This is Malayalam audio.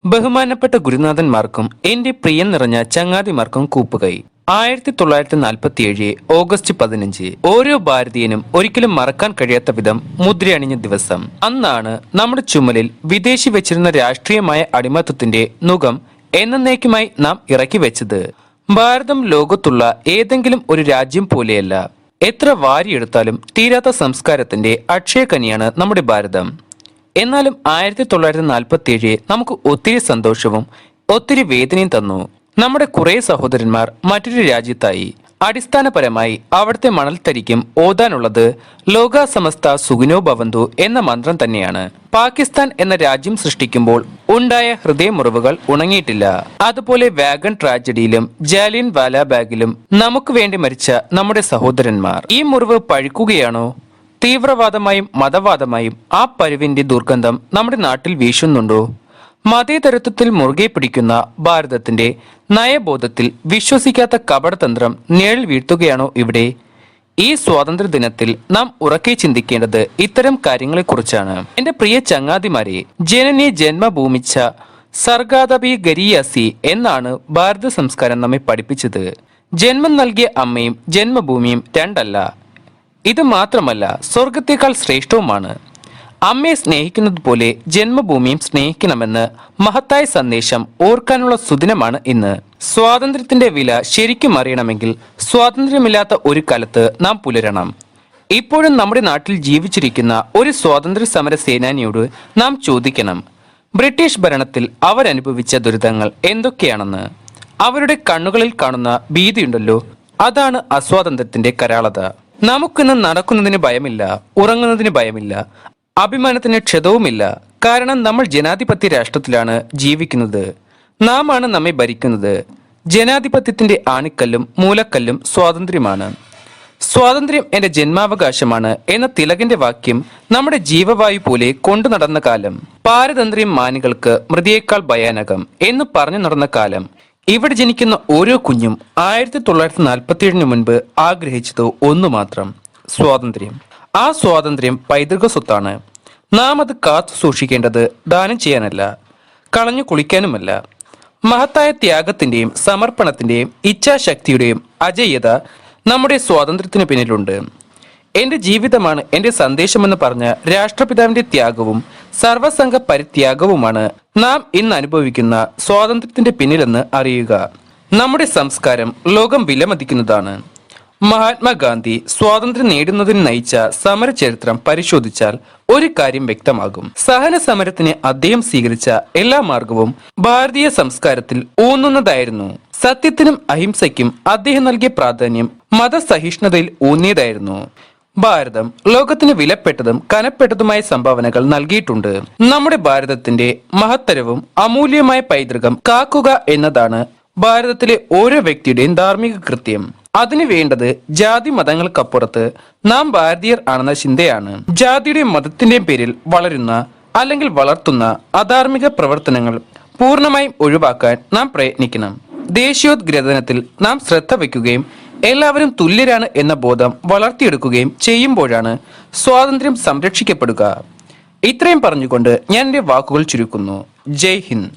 ബഹുമാനപ്പെട്ട ഗുരുനാഥന്മാർക്കും എന്റെ പ്രിയം നിറഞ്ഞ ചങ്ങാതിമാർക്കും കൂപ്പുകൈ. 1947 ഓഗസ്റ്റ് 15 ഓരോ ഭാരതീയനും ഒരിക്കലും മറക്കാൻ കഴിയാത്ത വിധം മുദ്രയണിഞ്ഞ ദിവസം. അന്നാണ് നമ്മുടെ ചുമലിൽ വിദേശി വെച്ചിരുന്ന രാഷ്ട്രീയമായ അടിമത്തത്തിന്റെ നുകം എന്നേക്കുമായി നാം ഇറക്കി വെച്ചത്. ഭാരതം ലോകത്തുള്ള ഏതെങ്കിലും ഒരു രാജ്യം പോലെയല്ല. എത്ര വാരിയെടുത്താലും തീരാത്ത സംസ്കാരത്തിന്റെ അക്ഷയക്കനിയാണ് നമ്മുടെ ഭാരതം. എന്നാലും 1947 നമുക്ക് ഒത്തിരി സന്തോഷവും ഒത്തിരി വേദനയും തന്നു. നമ്മുടെ കുറെ സഹോദരന്മാർ മറ്റൊരു രാജ്യത്തായി. അടിസ്ഥാനപരമായി അവിടുത്തെ മണൽത്തരിക്കും ഓതാനുള്ളത് ലോക സമസ്ത സുഖിനോ ഭവന്തു എന്ന മന്ത്രം തന്നെയാണ്. പാകിസ്ഥാൻ എന്ന രാജ്യം സൃഷ്ടിക്കുമ്പോൾ ഉണ്ടായ ഹൃദയമുറിവുകൾ ഉണങ്ങിയിട്ടില്ല. അതുപോലെ വാഗൺ ട്രാജഡിയിലും ജാലിയൻ വാലാബാഗിലും നമുക്ക് വേണ്ടി മരിച്ച നമ്മുടെ സഹോദരന്മാർ. ഈ മുറിവ് പഴുക്കുകയാണോ? തീവ്രവാദമായും മതവാദമായും ആ പരുവിന്റെ ദുർഗന്ധം നമ്മുടെ നാട്ടിൽ വീശുന്നുണ്ടോ? മതേതരത്വത്തിൽ മുറുകെ പിടിക്കുന്ന ഭാരതത്തിന്റെ നയബോധത്തിൽ വിശ്വസിക്കാത്ത കപടതന്ത്രം നിഴൽ വീഴ്ത്തുകയാണോ ഇവിടെ? ഈ സ്വാതന്ത്ര്യ ദിനത്തിൽ നാം ഉറക്കെ ചിന്തിക്കേണ്ടത് ഇത്തരം കാര്യങ്ങളെക്കുറിച്ചാണ്. എന്റെ പ്രിയ ചങ്ങാതിമാരെ, ജനനി ജന്മഭൂമിച്ച സർഗാദബി ഗരിയാസി എന്നാണ് ഭാരത സംസ്കാരം നമ്മെ പഠിപ്പിച്ചത്. ജന്മം നൽകിയ അമ്മയും ജന്മഭൂമിയും രണ്ടല്ല. ഇത് മാത്രമല്ല, സ്വർഗത്തേക്കാൾ ശ്രേഷ്ഠവുമാണ്. അമ്മയെ സ്നേഹിക്കുന്നത് പോലെ ജന്മഭൂമിയും സ്നേഹിക്കണമെന്ന് മഹത്തായ സന്ദേശം ഓർക്കാനുള്ള സുദിനമാണ് ഇന്ന്. സ്വാതന്ത്ര്യത്തിന്റെ വില ശരിക്കും അറിയണമെങ്കിൽ സ്വാതന്ത്ര്യമില്ലാത്ത ഒരു കാലത്ത് നാം പുലരണം. ഇപ്പോഴും നമ്മുടെ നാട്ടിൽ ജീവിച്ചിരിക്കുന്ന ഒരു സ്വാതന്ത്ര്യ സമര സേനാനിയോട് നാം ചോദിക്കണം, ബ്രിട്ടീഷ് ഭരണത്തിൽ അവരനുഭവിച്ച ദുരിതങ്ങൾ എന്തൊക്കെയാണെന്ന്. അവരുടെ കണ്ണുകളിൽ കാണുന്ന ഭീതിയുണ്ടല്ലോ, അതാണ് അസ്വാതന്ത്ര്യത്തിന്റെ കരാളത. നമുക്കിന്ന് നടക്കുന്നതിന് ഭയമില്ല, ഉറങ്ങുന്നതിന് ഭയമില്ല, അഭിമാനത്തിന് ക്ഷതവുമില്ല. കാരണം നമ്മൾ ജനാധിപത്യ രാഷ്ട്രത്തിലാണ് ജീവിക്കുന്നത്. നാം ആണ് നമ്മെ ഭരിക്കുന്നത്. ജനാധിപത്യത്തിന്റെ ആണിക്കല്ലും മൂലക്കല്ലും സ്വാതന്ത്ര്യമാണ്. സ്വാതന്ത്ര്യം എന്റെ ജന്മാവകാശമാണ് എന്ന തിലകന്റെ വാക്യം നമ്മുടെ ജീവവായു പോലെ കൊണ്ടു നടന്ന കാലം. പാരതന്ത്ര്യം മാനികൾക്ക് മൃതിയേക്കാൾ ഭയാനകം എന്ന് പറഞ്ഞു നടന്ന കാലം. ഇവിടെ ജനിക്കുന്ന ഓരോ കുഞ്ഞും 1947 മുൻപ് ആഗ്രഹിച്ചത് ഒന്നു മാത്രം, സ്വാതന്ത്ര്യം. ആ സ്വാതന്ത്ര്യം പൈതൃക സ്വത്താണ്. നാം അത് കാത്തു സൂക്ഷിക്കേണ്ടത് ദാനം ചെയ്യാനല്ല, കളഞ്ഞു കുളിക്കാനുമല്ല. മഹത്തായ ത്യാഗത്തിന്റെയും സമർപ്പണത്തിന്റെയും ഇച്ഛാശക്തിയുടെയും അജയ്യത നമ്മുടെ സ്വാതന്ത്ര്യത്തിന് പിന്നിലുണ്ട്. എന്റെ ജീവിതമാണ് എന്റെ സന്ദേശമെന്ന് പറഞ്ഞ രാഷ്ട്രപിതാവിന്റെ ത്യാഗവും സർവസംഘ പരിത്യാഗവുമാണ് നാം ഇന്ന് അനുഭവിക്കുന്ന സ്വാതന്ത്ര്യത്തിന്റെ പിന്നിലെന്ന് അറിയുക. നമ്മുടെ സംസ്കാരം ലോകം വിലമതിക്കുന്നതാണ്. മഹാത്മാഗാന്ധി സ്വാതന്ത്ര്യം നേടുന്നതിന് നയിച്ച സമര ചരിത്രം പരിശോധിച്ചാൽ ഒരു കാര്യം വ്യക്തമാകും. സഹന സമരത്തിന് അദ്ദേഹം സ്വീകരിച്ച എല്ലാ മാർഗവും ഭാരതീയ സംസ്കാരത്തിൽ ഊന്നുന്നതായിരുന്നു. സത്യത്തിനും അഹിംസയ്ക്കും അദ്ദേഹം നൽകിയ പ്രാധാന്യം മതസഹിഷ്ണുതയിൽ ഊന്നിയതായിരുന്നു. ഭാരതം ലോകത്തിന് വിലപ്പെട്ടതും കനപ്പെട്ടതുമായ സംഭാവനകൾ നൽകിയിട്ടുണ്ട്. നമ്മുടെ ഭാരതത്തിന്റെ മഹത്തരവും അമൂല്യമായ പൈതൃകം കാക്കുക എന്നതാണ് ഭാരതത്തിലെ ഓരോ വ്യക്തിയുടെയും ധാർമ്മിക കൃത്യം. അതിനു വേണ്ടത് ജാതി മതങ്ങൾക്കപ്പുറത്ത് നാം ഭാരതീയർ ആണെന്ന ചിന്തയാണ്. ജാതിയുടെയും മതത്തിന്റെയും പേരിൽ വളരുന്ന അല്ലെങ്കിൽ വളർത്തുന്ന അധാർമിക പ്രവർത്തനങ്ങൾ പൂർണ്ണമായും ഒഴിവാക്കാൻ നാം പ്രയത്നിക്കണം. ദേശീയോദ്ഗ്രഥനത്തിൽ നാം ശ്രദ്ധ വയ്ക്കുകയും എല്ലാവരും തുല്യരാണ് എന്ന ബോധം വളർത്തിയെടുക്കുകയും ചെയ്യുമ്പോഴാണ് സ്വാതന്ത്ര്യം സംരക്ഷിക്കപ്പെടുക. ഇത്രയും പറഞ്ഞുകൊണ്ട് ഞാൻ എന്റെ വാക്കുകൾ ചുരുക്കുന്നു. ജയ് ഹിന്ദ്.